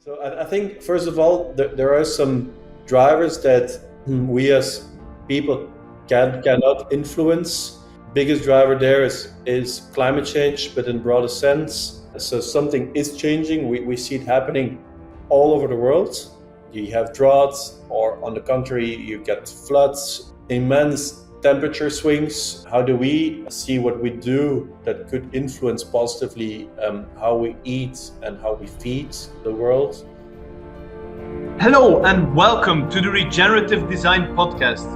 So I think, first of all, there are some drivers that we as people cannot influence. Biggest driver there is climate change, but in broader sense. So something is changing. We see it happening all over the world. You have droughts, or on the contrary, you get floods, immense temperature swings. How do we see what we do that could influence positively how we eat and how we feed the world? Hello and welcome to the Regenerative Design Podcast.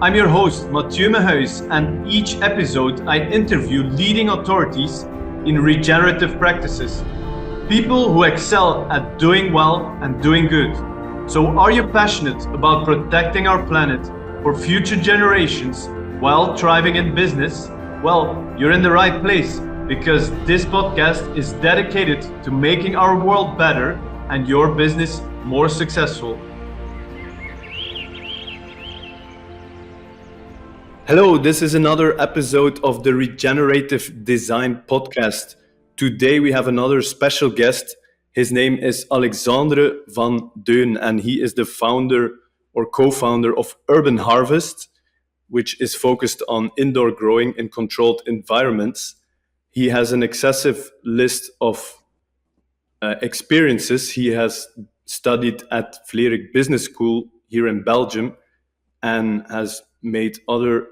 I'm your host, Mathieu Mehuis, and each episode I interview leading authorities in regenerative practices, people who excel at doing well and doing good. So are you passionate about protecting our planet for future generations while thriving in business? Well, you're in the right place, because this podcast is dedicated to making our world better and your business more successful. Hello, this is another episode of the Regenerative Design Podcast. Today we have another special guest. His name is Alexandre Van Deun, and he is the founder or co-founder of Urban Harvest, which is focused on indoor growing in controlled environments. He has an excessive list of experiences. He has studied at Flerik Business School here in Belgium and has made other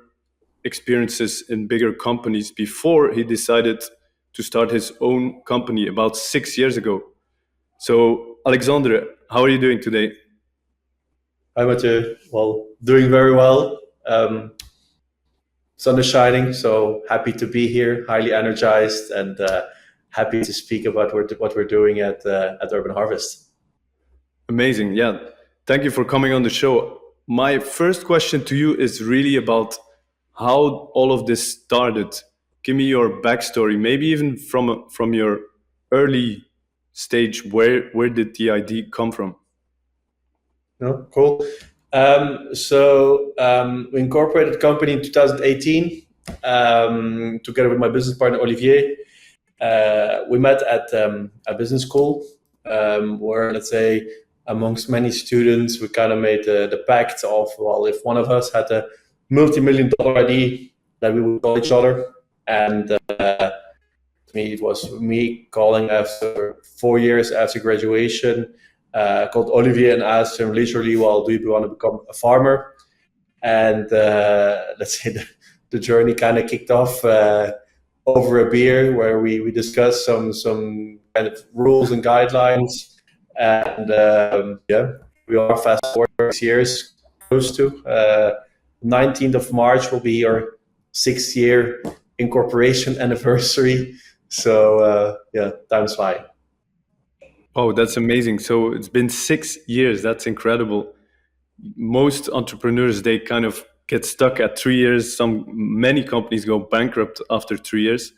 experiences in bigger companies before he decided to start his own company about 6 years ago. So, Alexandre, how are you doing today? Hi, Mathieu. Well, doing very well. Sun is shining, so happy to be here, highly energized, and happy to speak about what we're doing at Urban Harvest. Amazing. Yeah. Thank you for coming on the show. My first question to you is really about how all of this started. Give me your backstory, maybe even from your early stage. Where did the idea come from? No, cool. We incorporated the company in 2018 together with my business partner Olivier. We met at a business school where, let's say, amongst many students, we kind of made the pact of, well, if one of us had a multi-million-dollar idea, that we would call each other. And to me, it was me calling after 4 years after graduation. Called Olivier and asked him literally, well, do you want to become a farmer? And let's say the journey kind of kicked off over a beer, where we discussed some kind of rules and guidelines. And we are fast forward 6 years, close to 19th of March will be our 6-year incorporation anniversary. So time's flying. Oh, that's amazing. So it's been 6 years. That's incredible. Most entrepreneurs, they kind of get stuck at 3 years. Many companies go bankrupt after 3 years.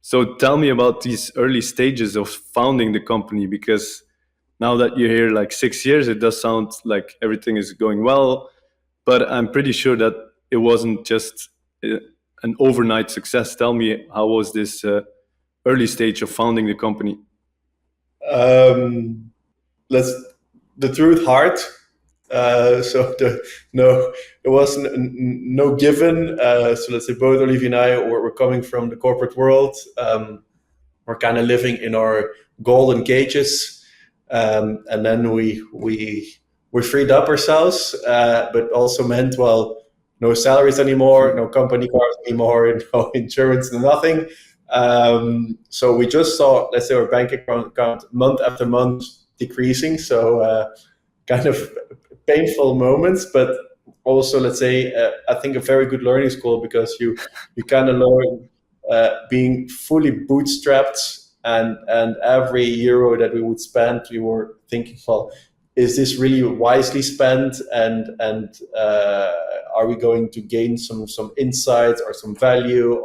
So tell me about these early stages of founding the company, because now that you're here like 6 years, it does sound like everything is going well, but I'm pretty sure that it wasn't just an overnight success. Tell me, how was this early stage of founding the company? The truth hard. It was no given. So let's say both Olivier and I were coming from the corporate world. We're kind of living in our golden cages, and then we freed up ourselves, but also meant, well, no salaries anymore, no company cars anymore, no insurance, no nothing. So we just saw, let's say, our bank account month after month decreasing. So kind of painful moments, but also, let's say, I think a very good learning school, because you kind of learn being fully bootstrapped, and every euro that we would spend, we were thinking, well, is this really wisely spent, and are we going to gain some insights or some value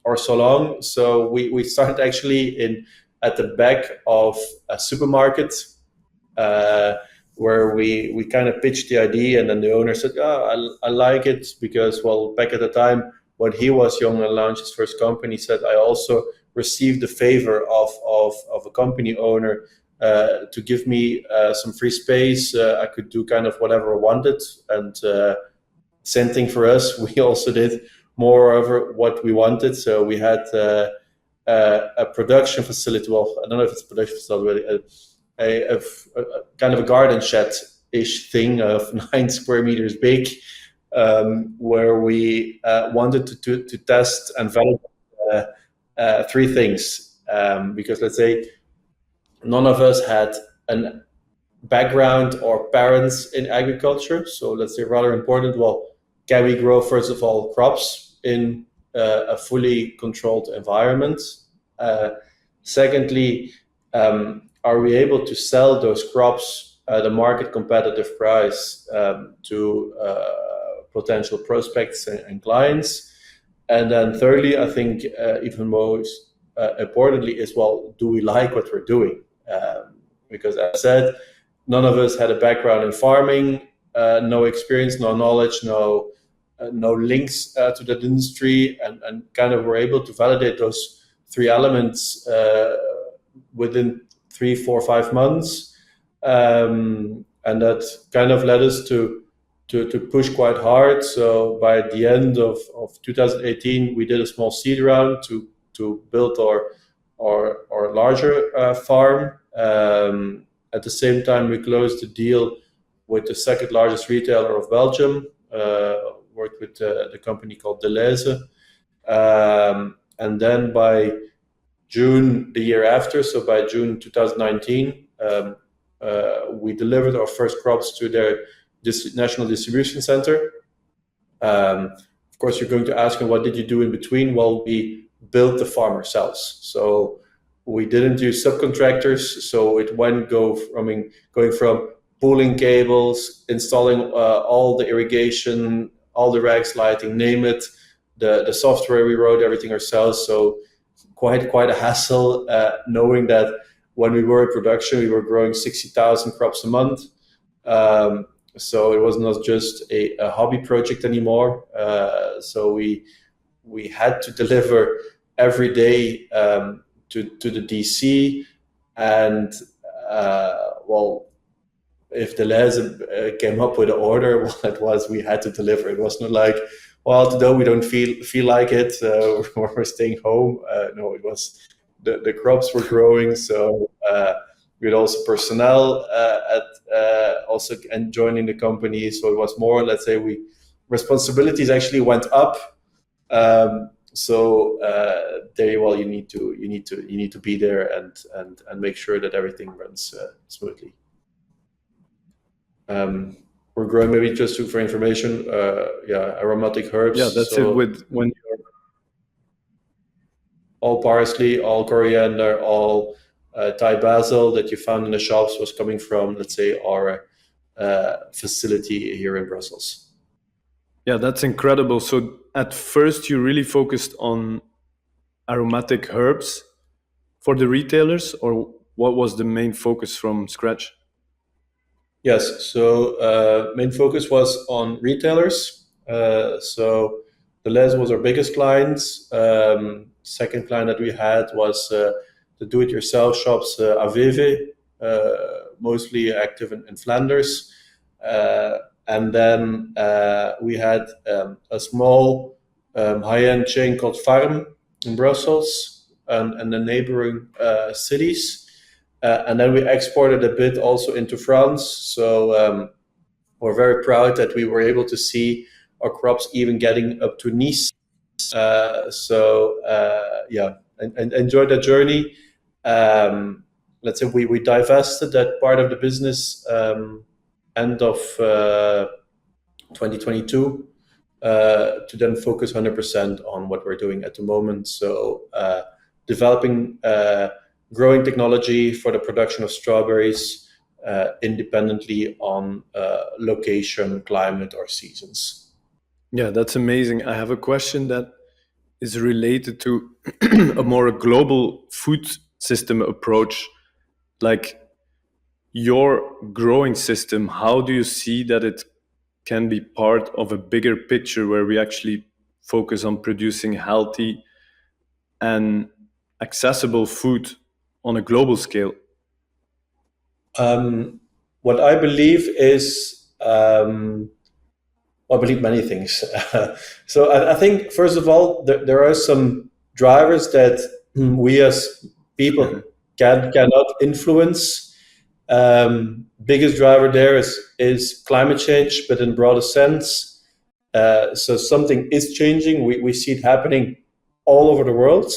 or so long? So we started actually at the back of a supermarket, where we kind of pitched the idea, and then the owner said, I like it, because, well, back at the time when he was young and launched his first company, he said, I also received the favor of a company owner to give me some free space. I could do kind of whatever I wanted, and same thing for us. We also did more over what we wanted. So we had a production facility. Well, I don't know if it's a production facility, but a kind of a garden shed-ish thing of 9 square meters big, where we wanted to test and validate 3 things. Because let's say none of us had a background or parents in agriculture. So let's say rather important, well, can we grow, first of all, crops in a fully controlled environment? Secondly, are we able to sell those crops at a market competitive price to potential prospects and clients? And then thirdly, I think even most importantly is, well, do we like what we're doing? Because as I said, none of us had a background in farming, no experience, no knowledge, no links to that industry, and kind of were able to validate those 3 elements within 3, 4, 5 months, and that kind of led us to push quite hard. So by the end of 2018, we did a small seed round to build our larger farm. At the same time, we closed the deal with the second largest retailer of Belgium, worked with the company called Deleuze. And then by June the year after, so by June 2019, we delivered our first crops to their national distribution center. Of course, you're going to ask me, what did you do in between? Well, we built the farm ourselves. So we didn't use subcontractors. So it went going from pulling cables, installing all the irrigation, all the rags, lighting, name it. The software, we wrote everything ourselves. So quite a hassle, knowing that when we were in production, we were growing 60,000 crops a month. So it was not just a hobby project anymore. So we had to deliver every day to the DC, and well, if Deleuze came up with an order, well, it was, we had to deliver. It was not like, well, today we don't feel like it, we're staying home. No, it was the crops were growing, so we had also personnel also and joining the company. So it was more, let's say, responsibilities actually went up. So there, well, you need to be there and make sure that everything runs smoothly. We're growing, maybe just for information, aromatic herbs. Yeah, that's so it. With when you're all parsley, all coriander, all Thai basil that you found in the shops was coming from, let's say, our facility here in Brussels. Yeah, that's incredible. So at first you really focused on aromatic herbs for the retailers, or what was the main focus from scratch? Yes, so main focus was on retailers. So Deleuze was our biggest client. Second client that we had was the do-it-yourself shops, Aveve, mostly active in Flanders. And then we had a small high-end chain called Farm in Brussels and the neighboring cities. And then we exported a bit also into France. So we're very proud that we were able to see our crops even getting up to Nice. And enjoyed that journey. Let's say we divested that part of the business end of 2022 to then focus 100% on what we're doing at the moment. So developing growing technology for the production of strawberries independently on location, climate, or seasons. Yeah, that's amazing. I have a question that is related to a more global food system approach. Like your growing system, how do you see that it can be part of a bigger picture where we actually focus on producing healthy and accessible food on a global scale? What I believe is, I believe many things. So I think, first of all, there are some drivers that we as people cannot influence. Biggest driver there is climate change, but in broader sense. So something is changing. We see it happening all over the world.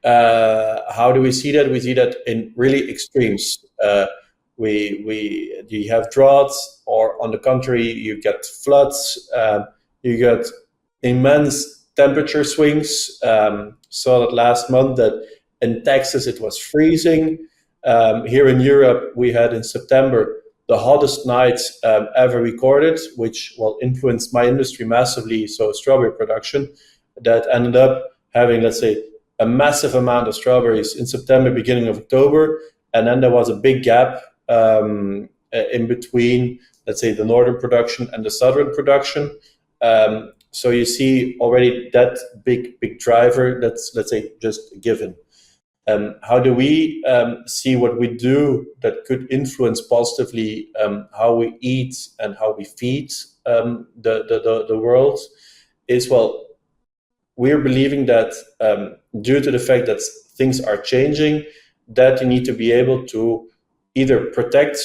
How do we see that? We see that in really extremes. You have droughts, or on the contrary, you get floods. You get immense temperature swings. Saw that last month that in Texas it was freezing. Here in Europe, we had in September the hottest nights ever recorded, which influenced my industry massively. So strawberry production, that ended up having, let's say, a massive amount of strawberries in September, beginning of October, and then there was a big gap in between, let's say, the northern production and the southern production. So you see already that big driver that's, let's say, just given. How do we see what we do that could influence positively how we eat and how we feed the world? Is, we're believing that due to the fact that things are changing, that you need to be able to either protect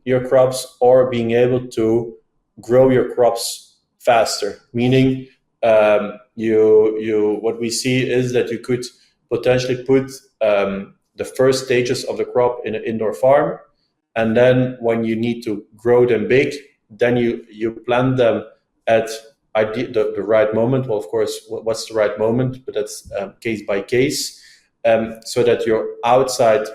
your crops or being able to grow your crops faster. Meaning, what we see is that you could potentially put the first stages of the crop in an indoor farm, and then when you need to grow them big, then you plant them at the right moment. Well, of course, what's the right moment? But that's case by case, so that your outside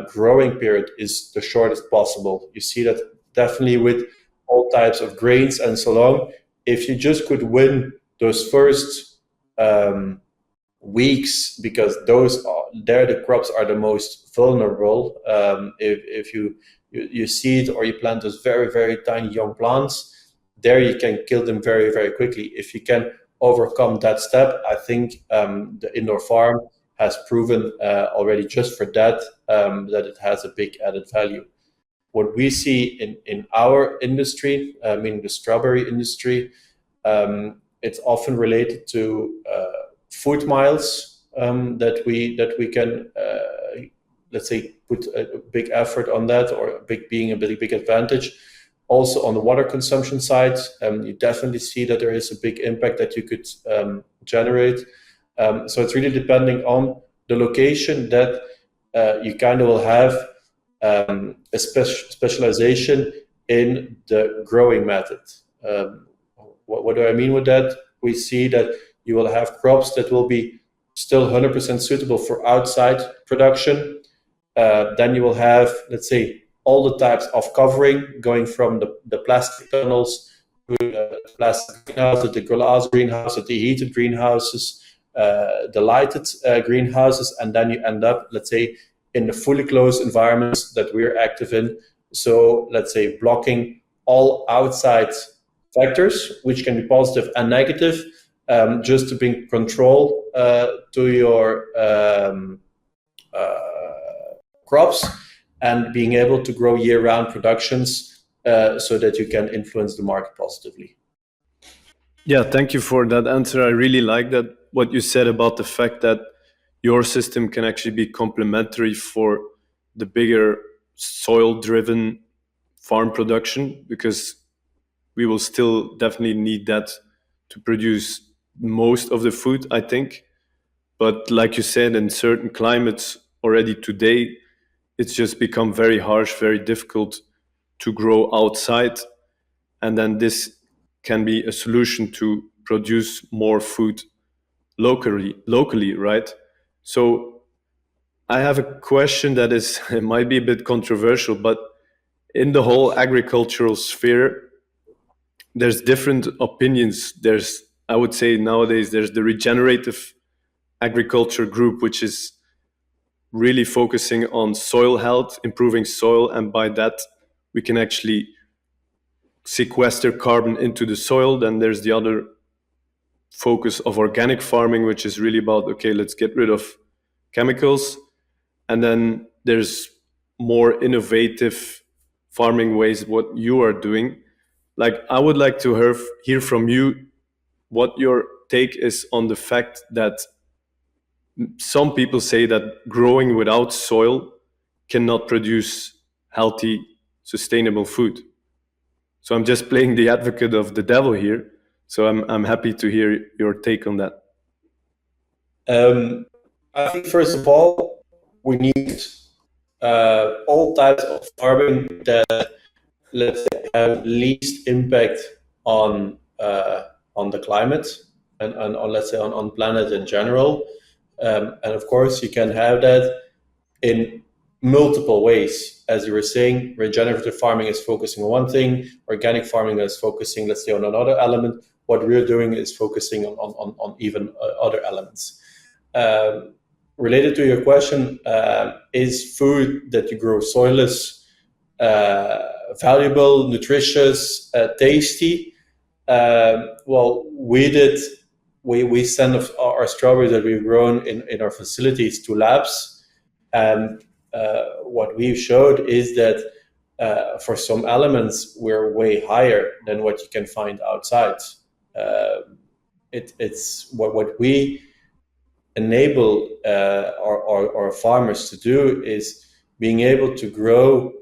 growing period is the shortest possible. You see that definitely with all types of grains and so on. If you just could win those first weeks, because the crops are the most vulnerable. If you seed or you plant those very, very tiny young plants, there you can kill them very, very quickly. If you can overcome that step, I think the indoor farm has proven already just for that it has a big added value. What we see in our industry, meaning the strawberry industry, it's often related to food miles that we can, let's say, put a big effort on that, or being a big advantage. Also on the water consumption side, you definitely see that there is a big impact that you could generate. So it's really depending on the location that you kind of will have a specialization in the growing method. What do I mean with that? We see that you will have crops that will be still 100% suitable for outside production. Then you will have, let's say, all the types of covering, going from the plastic tunnels to the plastic greenhouses, the glass greenhouses, the heated greenhouses, the lighted greenhouses, and then you end up, let's say, in the fully closed environments that we're active in. So let's say blocking all outside factors, which can be positive and negative, just to bring control to your crops, and being able to grow year-round productions so that you can influence the market positively. Yeah, thank you for that answer. I really like that, what you said about the fact that your system can actually be complementary for the bigger soil-driven farm production, because we will still definitely need that to produce most of the food, I think. But like you said, in certain climates already today, it's just become very harsh, very difficult to grow outside. And then this can be a solution to produce more food locally, right? So I have a question that is, it might be a bit controversial, but in the whole agricultural sphere, there's different opinions. I would say nowadays, there's the regenerative agriculture group, which is really focusing on soil health, improving soil, and by that we can actually sequester carbon into the soil. Then there's the other focus of organic farming, which is really about, okay, let's get rid of chemicals. And then there's more innovative farming ways, what you are doing. Like, I would like to hear from you what your take is on the fact that some people say that growing without soil cannot produce healthy, sustainable food. So I'm just playing the advocate of the devil here. So I'm happy to hear your take on that. I think first of all, we need all types of farming that, let's say, have least impact on the climate and on, let's say, on planet in general. And of course, you can have that in multiple ways. As you were saying, regenerative farming is focusing on one thing, organic farming is focusing, let's say, on another element. What we're doing is focusing on even other elements. Related to your question, is food that you grow soilless valuable, nutritious, tasty? Well, we send our strawberries that we've grown in our facilities to labs, and what we've showed is that for some elements we're way higher than what you can find outside. It's what we enable our farmers to do is being able to grow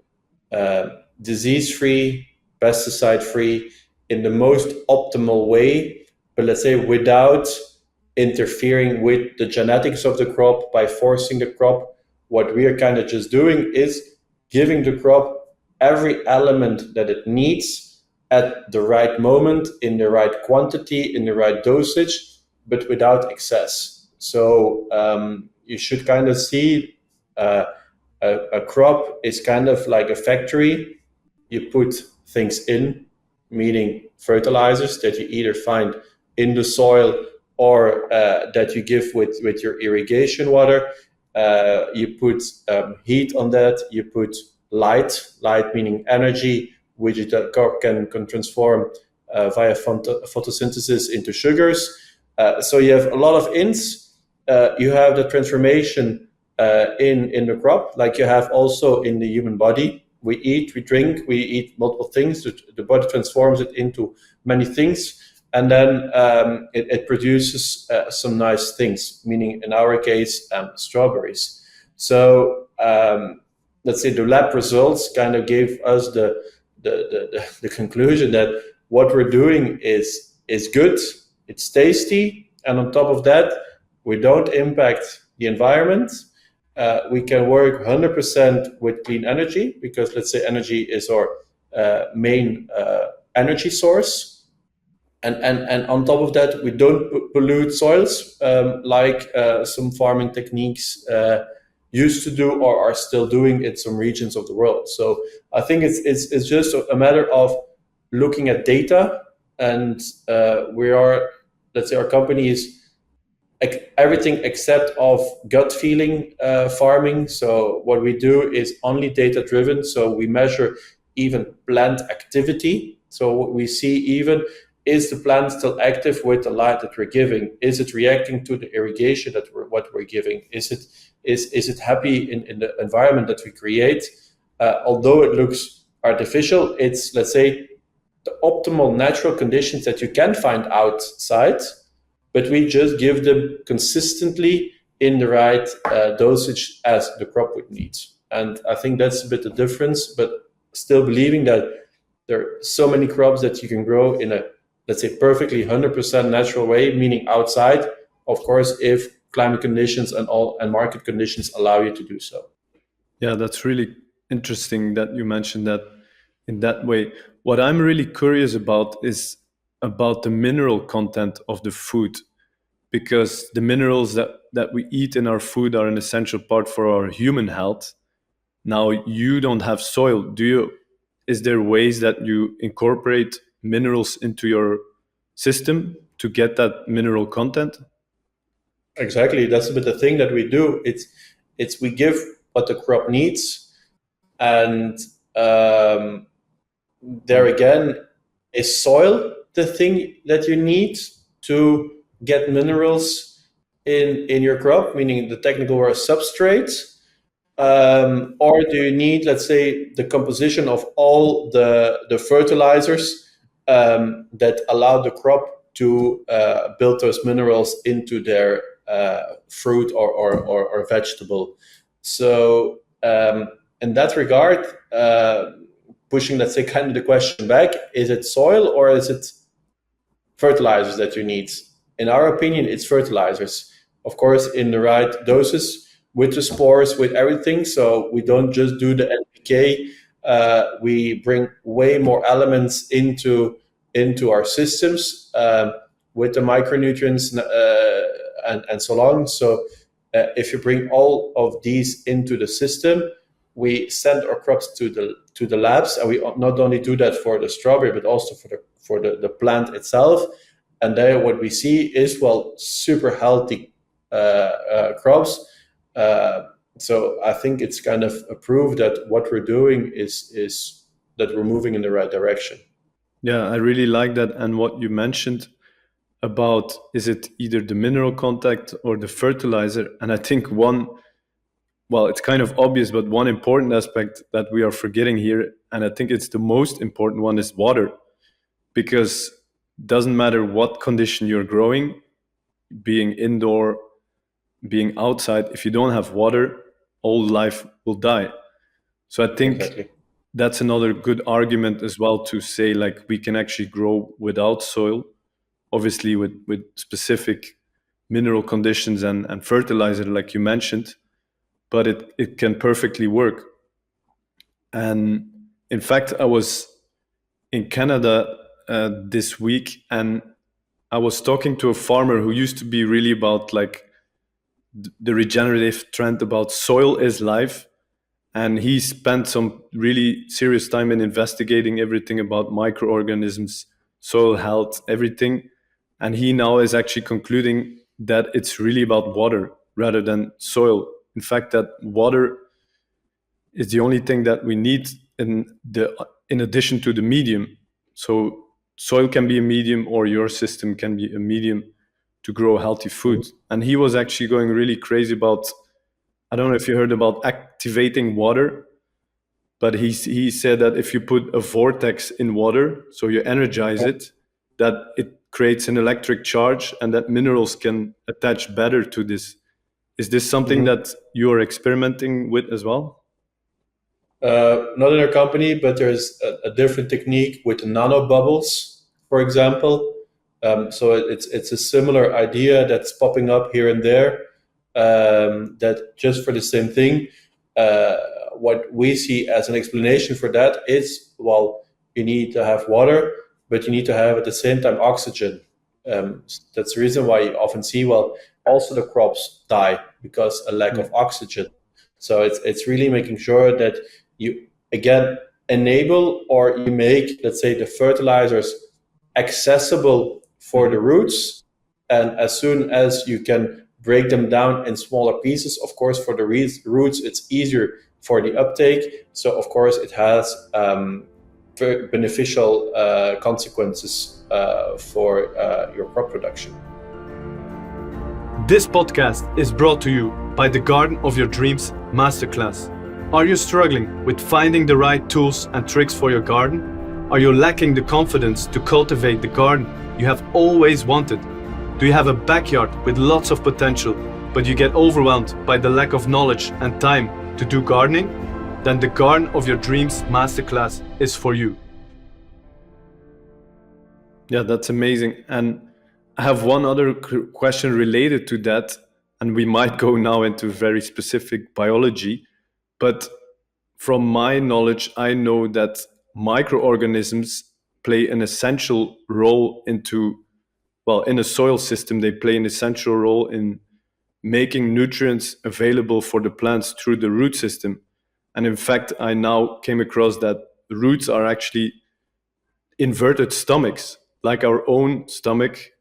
disease-free, pesticide-free in the most optimal way, but let's say without interfering with the genetics of the crop by forcing the crop. What we are kind of just doing is giving the crop every element that it needs at the right moment, in the right quantity, in the right dosage, but without excess. So you should kind of see a crop is kind of like a factory. You put things in, meaning fertilizers that you either find in the soil or that you give with your irrigation water. You put heat on that. You put light meaning energy, which the crop can transform via photosynthesis into sugars. So you have a lot of ins. You have the transformation in the crop, like you have also in the human body. We eat, we drink, we eat multiple things. The body transforms it into many things, and then it produces some nice things, meaning in our case, strawberries. So let's say the lab results kind of gave us the conclusion that what we're doing is good, it's tasty, and on top of that, we don't impact the environment. We can work 100% with clean energy because, let's say, energy is our main energy source. And on top of that, we don't pollute soils like some farming techniques used to do or are still doing in some regions of the world. So I think it's just a matter of looking at data, and we are, let's say, our company is everything except of gut feeling farming. So what we do is only data driven. So we measure even plant activity. So what we see even, is the plant still active with the light that we're giving? Is it reacting to the irrigation that we're giving? Is it happy in the environment that we create? Although it looks artificial, it's, let's say, the optimal natural conditions that you can find outside, but we just give them consistently in the right dosage as the crop would need. And I think that's a bit the difference, but still believing that there are so many crops that you can grow in a, let's say, perfectly 100% natural way, meaning outside, of course, if climate conditions and market conditions allow you to do so. Yeah, that's really interesting that you mentioned that in that way. What I'm really curious about is about the mineral content of the food, because the minerals that we eat in our food are an essential part for our human health. Now, you don't have soil. Is there ways that you incorporate minerals into your system to get that mineral content? Exactly. That's a bit the thing that we do. It's we give what the crop needs, and there again, is soil the thing that you need to get minerals in your crop, meaning the technical word substrate? Or do you need, let's say, the composition of all the fertilizers that allow the crop to build those minerals into their fruit or vegetable? So in that regard, pushing, let's say, kind of the question back, is it soil or is it fertilizers that you need? In our opinion, it's fertilizers. Of course, in the right doses, with the spores, with everything. So we don't just do the NPK. We bring way more elements into our systems with the micronutrients and so on. So if you bring all of these into the system, we send our crops to the labs, and we not only do that for the strawberry, but also for the plant itself. And there, what we see is, well, super healthy crops. So I think it's kind of a proof that what we're doing is that we're moving in the right direction. Yeah, I really like that. And what you mentioned about, is it either the mineral contact or the fertilizer? And I think it's kind of obvious, but one important aspect that we are forgetting here, and I think it's the most important one, is water. Because it doesn't matter what condition you're growing, being indoor, being outside, if you don't have water, all life will die. So I think Exactly. that's another good argument as well, to say like we can actually grow without soil, obviously with specific mineral conditions and fertilizer like you mentioned, but it can perfectly work. And in fact, I was in Canada this week, and I was talking to a farmer who used to be really about like the regenerative trend about soil is life. And he spent some really serious time in investigating everything about microorganisms, soil health, everything. And he now is actually concluding that it's really about water rather than soil. In fact, that water is the only thing that we need in addition to the medium. So soil can be a medium, or your system can be a medium to grow healthy food. And he was actually going really crazy about, I don't know if you heard about activating water, but he said that if you put a vortex in water, so you energize it, that it creates an electric charge, and that minerals can attach better to this. Is this something that you are experimenting with as well? Not in our company, but there's a different technique with nano bubbles, for example. So it's a similar idea that's popping up here and there. That just for the same thing, what we see as an explanation for that is, well, you need to have water, but you need to have at the same time oxygen. That's the reason why you often see, well, also the crops die because a lack of oxygen. So it's really making sure that you again enable, or you make, let's say, the fertilizers accessible for the roots, and as soon as you can break them down in smaller pieces, of course, for the roots it's easier for the uptake. So of course it has very beneficial consequences for your crop production. This podcast is brought to you by the Garden of Your Dreams Masterclass. Are you struggling with finding the right tools and tricks for your garden? Are you lacking the confidence to cultivate the garden you have always wanted? Do you have a backyard with lots of potential, but you get overwhelmed by the lack of knowledge and time to do gardening? Then the Garden of Your Dreams Masterclass is for you. Yeah, that's amazing. And I have one other question related to that, and we might go now into very specific biology. But from my knowledge, I know that microorganisms play an essential role in a soil system. They play an essential role in making nutrients available for the plants through the root system. And in fact, I now came across that roots are actually inverted stomachs, like our own stomach,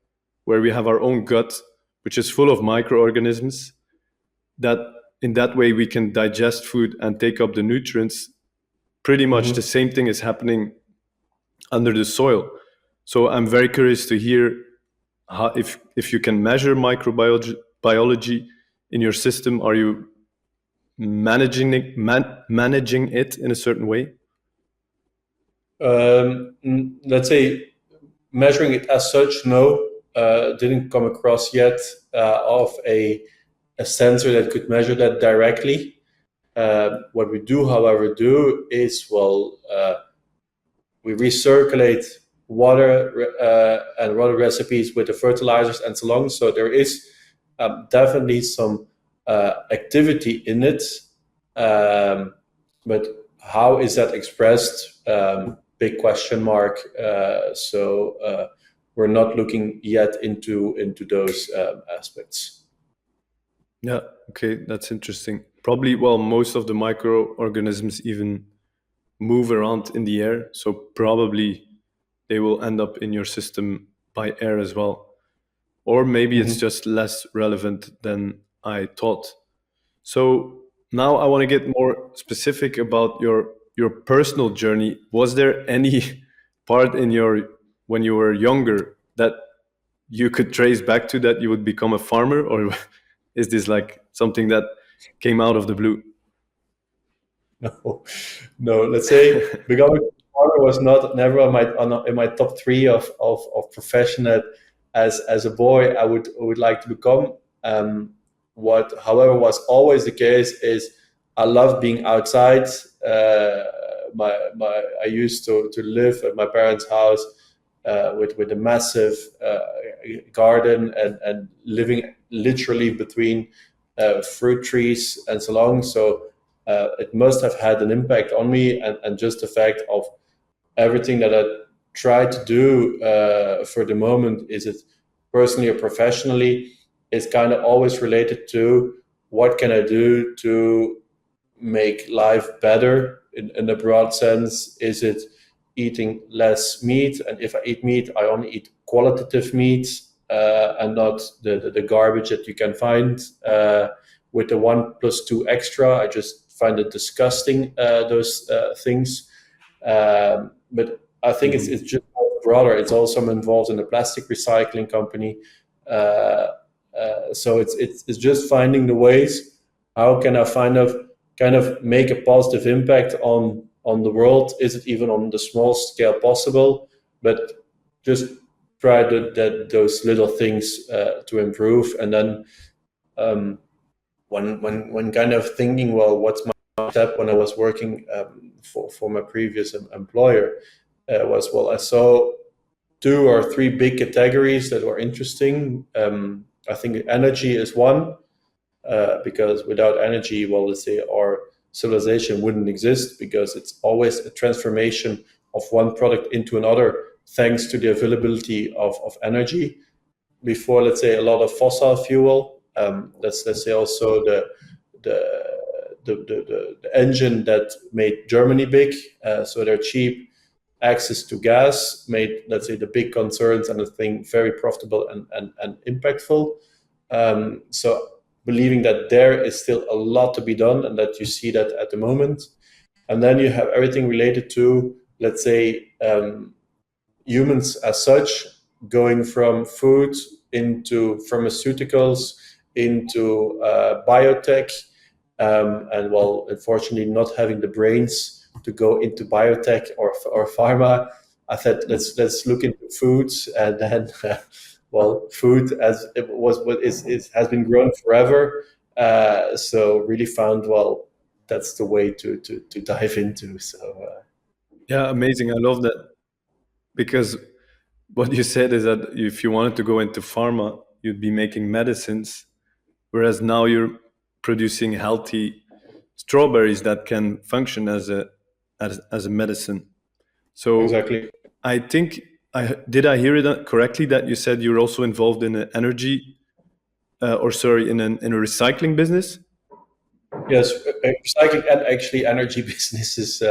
where we have our own gut, which is full of microorganisms, that in that way we can digest food and take up the nutrients. Pretty much the same thing is happening under the soil. So I'm very curious to hear how, if you can measure microbiology in your system. Are you managing it in a certain way? Let's say measuring it as such, no, didn't come across yet of a sensor that could measure that directly. What we do, however, do is, we recirculate water and water recipes with the fertilizers and so on. So there is definitely some activity in it. But how is that expressed? Big question mark. So we're not looking yet into those aspects. Yeah, okay, that's interesting. Probably, well, most of the microorganisms even move around in the air, so probably they will end up in your system by air as well. Or maybe it's just less relevant than I thought. So now I want to get more specific about your personal journey. Was there any part in your when you were younger that you could trace back to that you would become a farmer, or is this like something that came out of the blue? No, no. Let's say becoming a farmer was never in my top three of profession that as a boy I would like to become. What, however, was always the case is I love being outside. I used to live at my parents' house with a massive garden and living literally between fruit trees and so on. So it must have had an impact on me, and just the fact of everything that I try to do for the moment, is it personally or professionally, is kind of always related to what can I do to make life better in a broad sense. Is it eating less meat? And if I eat meat, I only eat qualitative meat and not the garbage that you can find with the 1+2 extra. I just find it disgusting, those things. But I think it's just broader. It's also I'm involved in a plastic recycling company. So it's just finding the ways, how can I kind of make a positive impact on the world? Is it even on the small scale possible? But just try those little things to improve. And then when kind of thinking, well, what's my step, when I was working for my previous employer, was, well, I saw 2 or 3 big categories that were interesting. I think energy is one, because without energy, well, let's say our civilization wouldn't exist, because it's always a transformation of one product into another, thanks to the availability of energy. Before, let's say, a lot of fossil fuel. Let's say also the engine that made Germany big. So their cheap access to gas made, let's say, the big concerns and the thing very profitable and impactful. So believing that there is still a lot to be done, and that you see that at the moment. And then you have everything related to, let's say, humans as such, going from food into pharmaceuticals, into biotech, and, well, unfortunately not having the brains to go into biotech or pharma. I thought, let's look into foods, and then well, food as it was what is has been grown forever. So really found, well, that's the way to dive into. So Yeah, amazing. I love that, because what you said is that if you wanted to go into pharma, you'd be making medicines, whereas now you're producing healthy strawberries that can function as a medicine. So exactly. I think I hear it correctly that you said you're also involved in an energy, in a recycling business. Yes, recycling and actually energy businesses.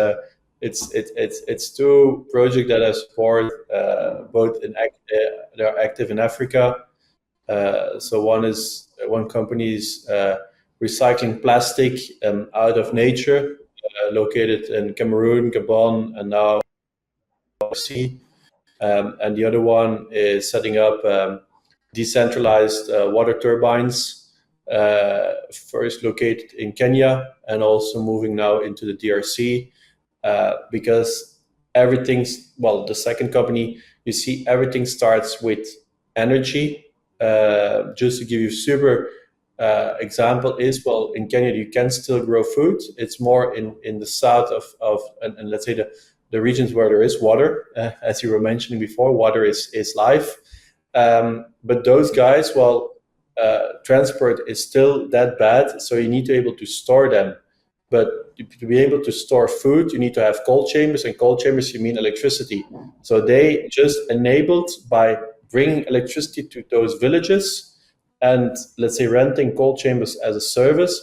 It's 2 projects that I support, both they're active in Africa. So one company is recycling plastic out of nature, located in Cameroon, Gabon, and now sea. And the other one is setting up decentralized water turbines first located in Kenya and also moving now into the DRC, because the second company, you see, everything starts with energy. Just to give you super example is, well, in Kenya you can still grow food. It's more in the south of and let's say the regions where there is water, as you were mentioning before. Water is life. But those guys, transport is still that bad, so you need to be able to store them. But to be able to store food, you need to have cold chambers, and cold chambers, you mean electricity. So they just enabled by bringing electricity to those villages and, let's say, renting cold chambers as a service.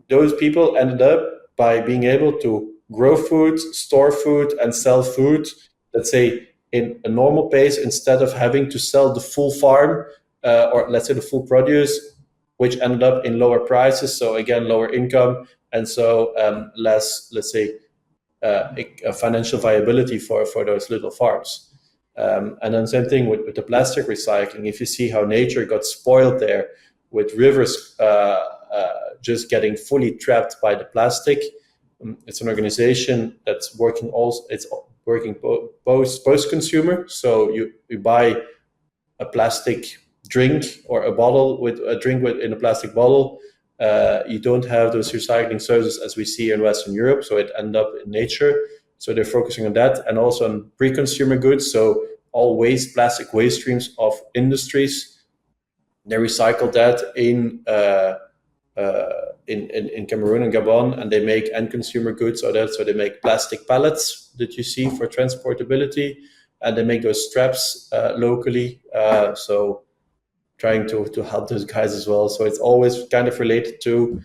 Those people ended up by being able to grow food, store food, and sell food, let's say, in a normal pace, instead of having to sell the full farm, or let's say the full produce, which ended up in lower prices. So again, lower income, and so less, let's say, financial viability for those little farms. And then same thing with the plastic recycling. If you see how nature got spoiled there, with rivers just getting fully trapped by the plastic. It's an organization that's working also. It's working post-consumer. So you buy a plastic drink or a bottle with a drink in a plastic bottle. You don't have those recycling services as we see in Western Europe, so it ends up in nature. So they're focusing on that, and also on pre-consumer goods. So all plastic waste streams of industries, they recycle that in Cameroon and Gabon, and they make end consumer goods. So they make plastic pallets that you see for transportability, and they make those straps locally. So trying to help those guys as well. So it's always kind of related to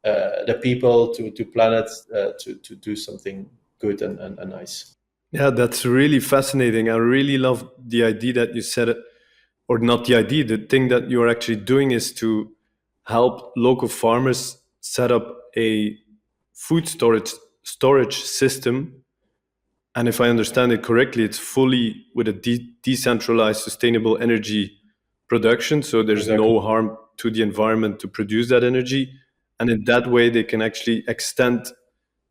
the people, to planet, to do something good and nice. Yeah, that's really fascinating. I really love the idea that you said it, or not the idea, the thing that you're actually doing is to help local farmers set up a food storage system. And if I understand it correctly, it's fully with a decentralized sustainable energy production. So there's no harm to the environment to produce that energy. And in that way, they can actually extend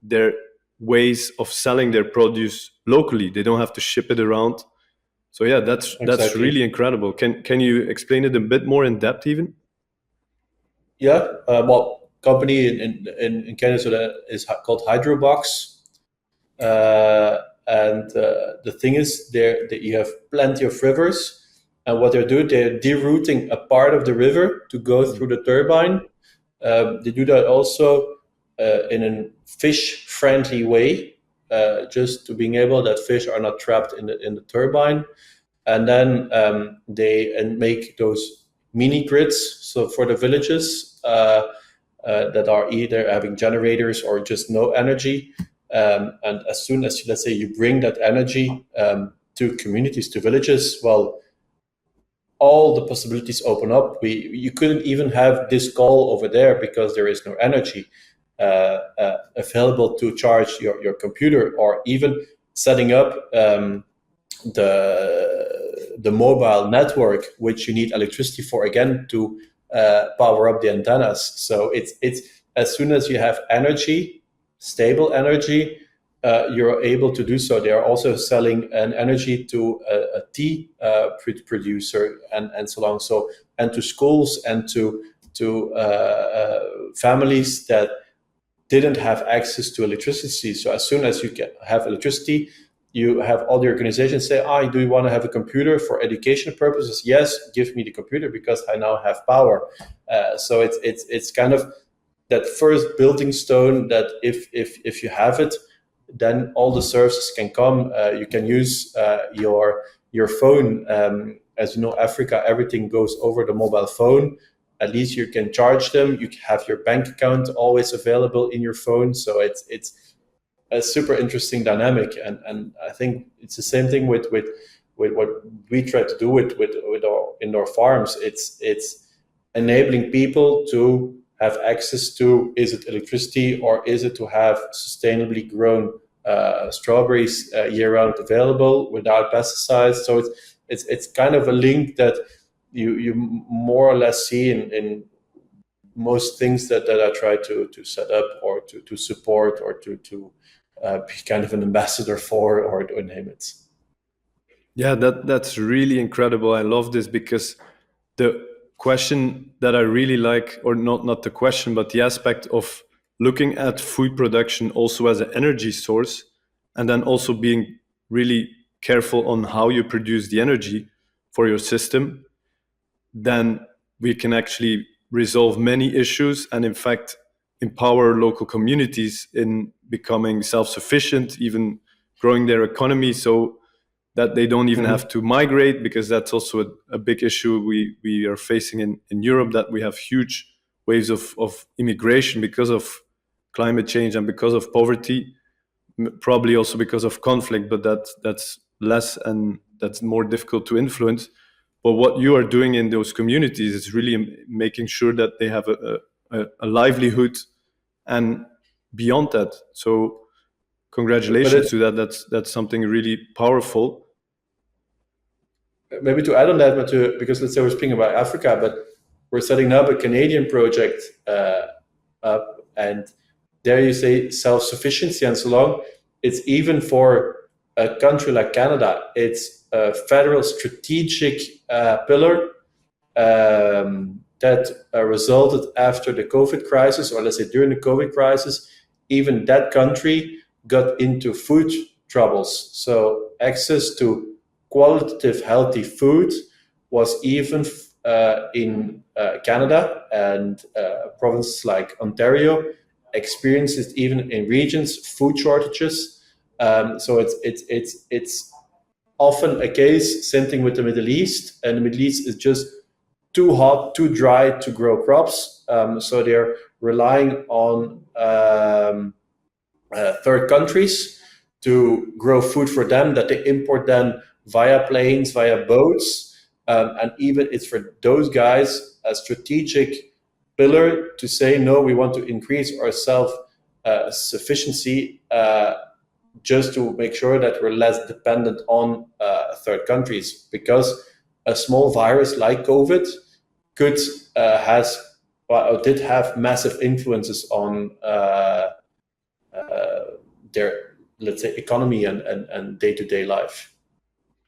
their ways of selling their produce locally. They don't have to ship it around. So yeah, that's really incredible. Can you explain it a bit more in depth even? Yeah, company in Canada is called Hydrobox. And the thing is there that you have plenty of rivers, and what they're doing, they're derouting a part of the river to go through the turbine. They do that also in a fish-friendly way, just to being able that fish are not trapped in the turbine. And then they make those mini grids. So for the villages that are either having generators or just no energy. And as soon as, let's say, you bring that energy to communities, to villages, all the possibilities open up. You couldn't even have this call over there because there is no energy available to charge your computer, or even setting up the mobile network, which you need electricity for, again, to power up the antennas. So it's as soon as you have energy, stable energy, you're able to do so. They are also selling an energy to a tea producer and so on. So, and to schools and to families that didn't have access to electricity. So as soon as you have electricity, you have all the organizations say, do you want to have a computer for education purposes? Yes, give me the computer because I now have power. So it's kind of that first building stone that if you have it, then all the services can come. You can use your phone. As you know, Africa, everything goes over the mobile phone. At least you can charge them. You have your bank account always available in your phone. So it's a super interesting dynamic, and I think it's the same thing with what we try to do with our indoor farms. It's enabling people to have access to, is it electricity or is it to have sustainably grown strawberries year-round available without pesticides. So it's kind of a link that you more or less see in most things that I try to set up or to support or to be kind of an ambassador for or name it. Yeah, that's really incredible. I love this because the question that I really like, or not the question, but the aspect of looking at food production also as an energy source, and then also being really careful on how you produce the energy for your system, then we can actually resolve many issues and in fact empower local communities in becoming self-sufficient, even growing their economy, so that they don't even have to migrate, because that's also a big issue we are facing in Europe, that we have huge waves of immigration because of climate change and because of poverty, probably also because of conflict, but that's less and that's more difficult to influence. But what you are doing in those communities is really making sure that they have a livelihood and beyond that. So congratulations to that. That's something really powerful. Maybe to add on that, but because let's say we're speaking about Africa, but we're setting up a Canadian project up, and there you say self-sufficiency and so long. It's even for a country like Canada, it's a federal strategic pillar that resulted after the COVID crisis, or let's say during the COVID crisis. Even that country got into food troubles. So access to qualitative, healthy food was even in Canada and provinces like Ontario experienced it even in regions food shortages. So it's often a case. Same thing with the Middle East, and the Middle East is just too hot, too dry to grow crops. So they're relying on third countries to grow food for them that they import then via planes, via boats. And even it's for those guys a strategic pillar to say, no, we want to increase our self-sufficiency just to make sure that we're less dependent on third countries. Because a small virus like COVID did have massive influences on their, let's say, economy and day-to-day life.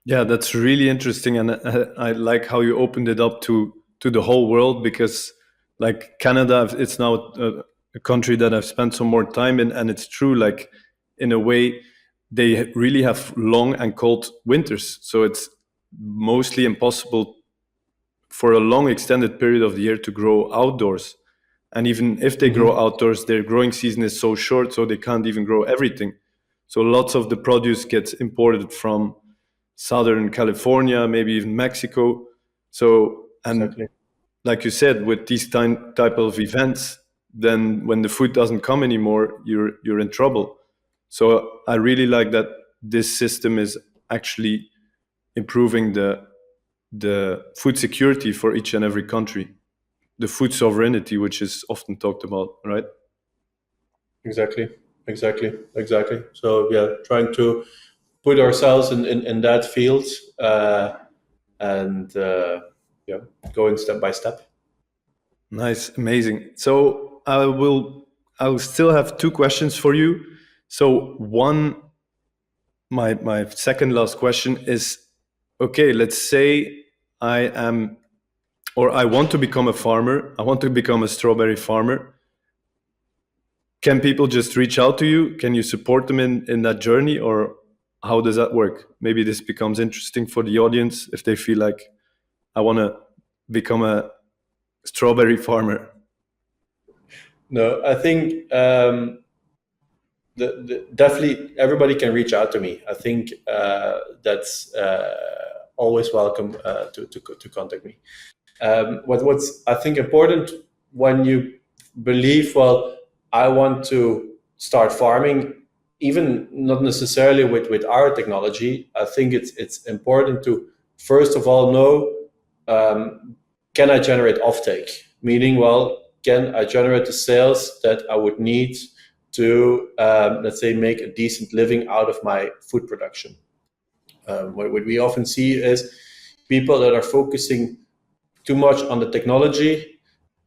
Yeah, that's really interesting, and I like how you opened it up to the whole world, because like Canada, it's now a country that I've spent some more time in, and it's true, like in a way they really have long and cold winters, so it's mostly impossible for a long extended period of the year to grow outdoors. And even if they grow outdoors, their growing season is so short, so they can't even grow everything. So lots of the produce gets imported from Southern California, maybe even Mexico. So, and Exactly. like you said, with these type of events, then when the food doesn't come anymore, you're in trouble. So I really like that this system is actually improving the food security for each and every country, the food sovereignty, which is often talked about, right? Exactly. So yeah, trying to put ourselves in that field and going step by step. Nice, amazing. So I'll still have two questions for you. So one, my second last question is, okay, let's say I am, or I want to become a farmer. I want to become a strawberry farmer. Can people just reach out to you? Can you support them in that journey, or how does that work? Maybe this becomes interesting for the audience if they feel like, I want to become a strawberry farmer. No, I think definitely everybody can reach out to me. I think that's always welcome to contact me. What's I think important when you believe, well, I want to start farming, even not necessarily with our technology. I think it's important to first of all know, can I generate offtake? Meaning, well, can I generate the sales that I would need to, let's say, make a decent living out of my food production? What we often see is people that are focusing too much on the technology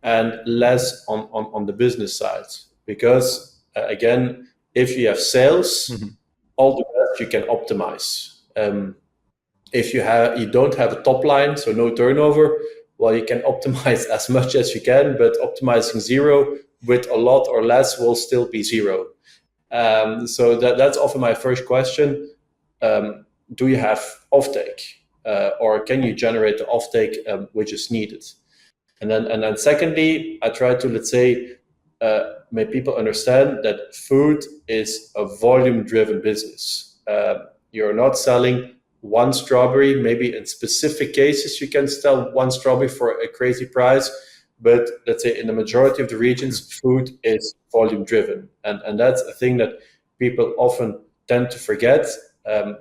and less on the business side. Because again, if you have sales, all the rest you can optimize. If you don't have a top line, so no turnover, well, you can optimize as much as you can, but optimizing zero with a lot or less will still be zero. So that's often my first question. Do you have offtake, or can you generate the offtake which is needed? And then secondly, I try to, let's say, make people understand that food is a volume-driven business. You're not selling one strawberry. Maybe in specific cases you can sell one strawberry for a crazy price, but let's say in the majority of the regions, food is volume-driven, and that's a thing that people often tend to forget.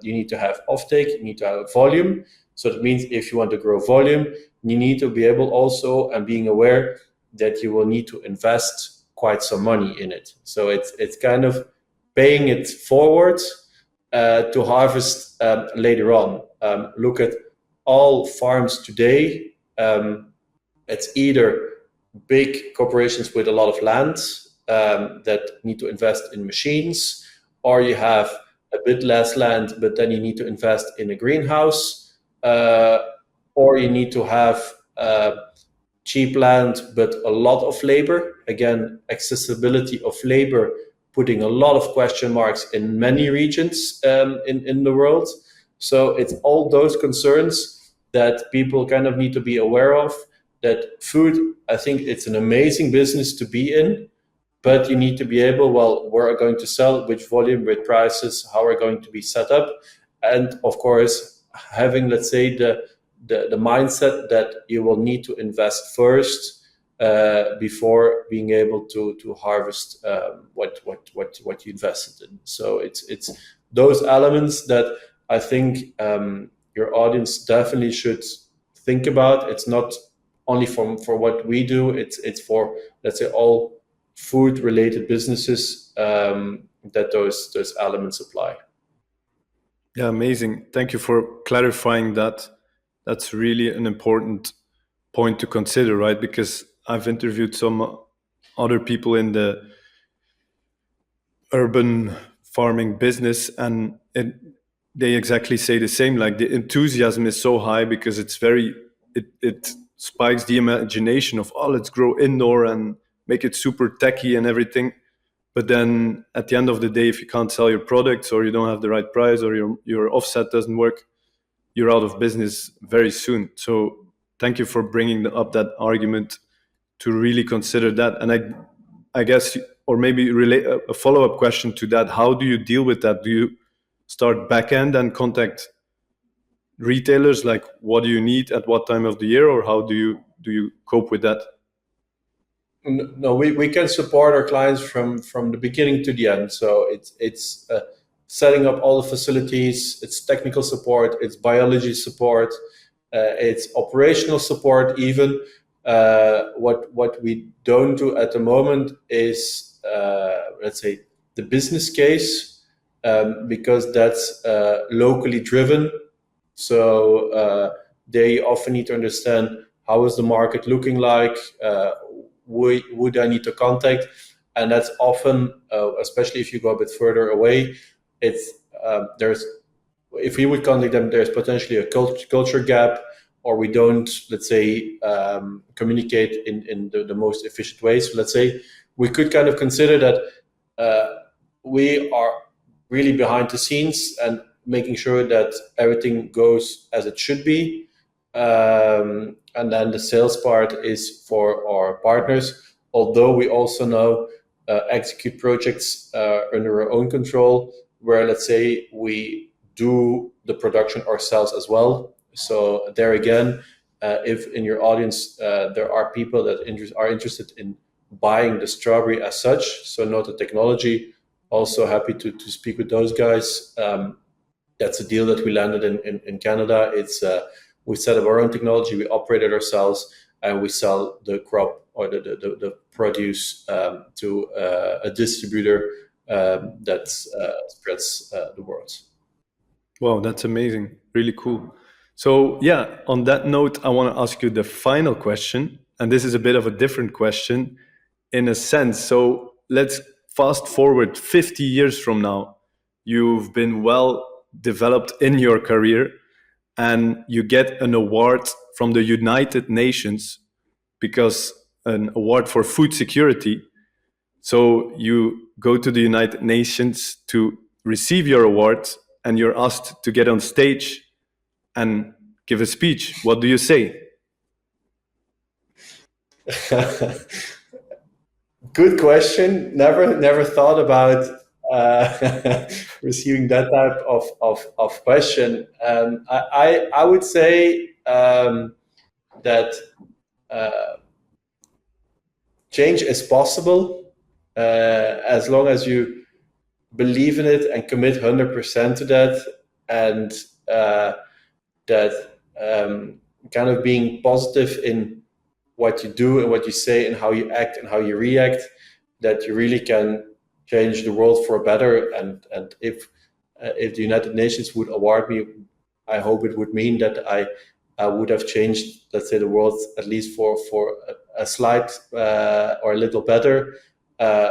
You need to have offtake, you need to have volume. So that means if you want to grow volume, you need to be able also and being aware that you will need to invest quite some money in it. So it's kind of paying it forward to harvest later on. Look at all farms today. It's either big corporations with a lot of land that need to invest in machines, or you have a bit less land, but then you need to invest in a greenhouse, or you need to have cheap land but a lot of labor. Again, accessibility of labor putting a lot of question marks in many regions in the world. So it's all those concerns that people kind of need to be aware of, that food, I think it's an amazing business to be in, but you need to be able, well, where are going to sell, which volume, which prices, how are going to be set up. And of course, having, let's say, the mindset that you will need to invest first before being able to harvest what you invested in. So it's those elements that I think your audience definitely should think about. It's not only for what we do, it's for, let's say, all food related businesses that those elements apply. Yeah, amazing. Thank you for clarifying that. That's really an important point to consider, right? Because I've interviewed some other people in the urban farming business, and they exactly say the same. Like, the enthusiasm is so high because it spikes the imagination of, oh, let's grow indoor and make it super techy and everything. But then at the end of the day, if you can't sell your products, or you don't have the right price, or your offset doesn't work, you're out of business very soon. So thank you for bringing up that argument to really consider that. And I guess, or maybe relate a follow-up question to that: how do you deal with that? Do you start back end and contact retailers, like, what do you need at what time of the year, or how do you cope with that? No, we can support our clients from the beginning to the end. So it's setting up all the facilities, it's technical support, it's biology support, it's operational support even. What we don't do at the moment is, let's say, the business case, because that's locally driven. So they often need to understand, how is the market looking like? Would I need to contact? And that's often, especially if you go a bit further away, it's if we would contact them, there's potentially a culture gap, or we don't, let's say, communicate in the most efficient way. So let's say we could kind of consider that we are really behind the scenes and making sure that everything goes as it should be. And then the sales part is for our partners, although we also now execute projects under our own control, where, let's say, we do the production ourselves as well. So there again, if in your audience there are people that are interested in buying the strawberry as such, so not the technology, also happy to speak with those guys. That's a deal that we landed in Canada. It's we set up our own technology, we operate it ourselves, and we sell the crop or the produce to a distributor that spreads the word. Wow, that's amazing. Really cool. So yeah, on that note, I want to ask you the final question. and this is a bit of a different question in a sense. So let's fast forward 50 years from now. You've been well developed in your career, and you get an award from the United Nations, because an award for food security. So you go to the United Nations to receive your award, and you're asked to get on stage and give a speech. What do you say? Good question. Never thought about receiving that type of question. I would say that change is possible as long as you believe in it and commit 100% to that, and that kind of being positive in what you do and what you say and how you act and how you react, that you really can change the world for better. And if the United Nations would award me, I hope it would mean that I would have changed, let's say, the world at least for a slight or a little better,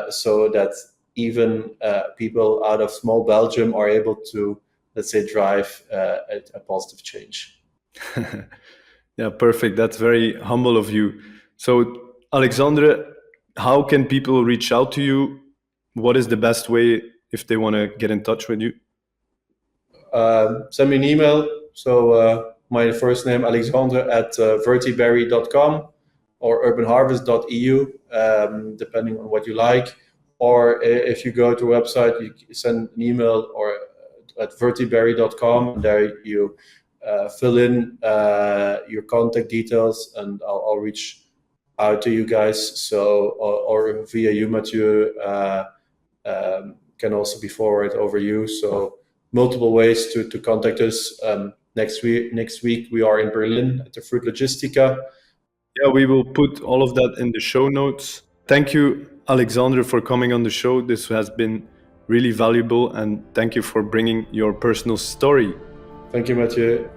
so that even people out of small Belgium are able to, let's say, drive a positive change. Yeah, perfect. That's very humble of you. So, Alexandre, how can people reach out to you? What is the best way if they want to get in touch with you? Send me an email. So my first name, Alexandre, at vertiberry.com or urbanharvest.eu, depending on what you like. Or if you go to a website, you send an email or at vertiberry.com, and there you fill in your contact details, and I'll reach out to you guys. So, or via you, Mathieu, can also be forwarded over you. So multiple ways to contact us. Next week we are in Berlin at the Fruit Logistica. Yeah, we will put all of that in the show notes. Thank you, Alexandre, for coming on the show. This has been really valuable, and thank you for bringing your personal story. Thank you, Mathieu.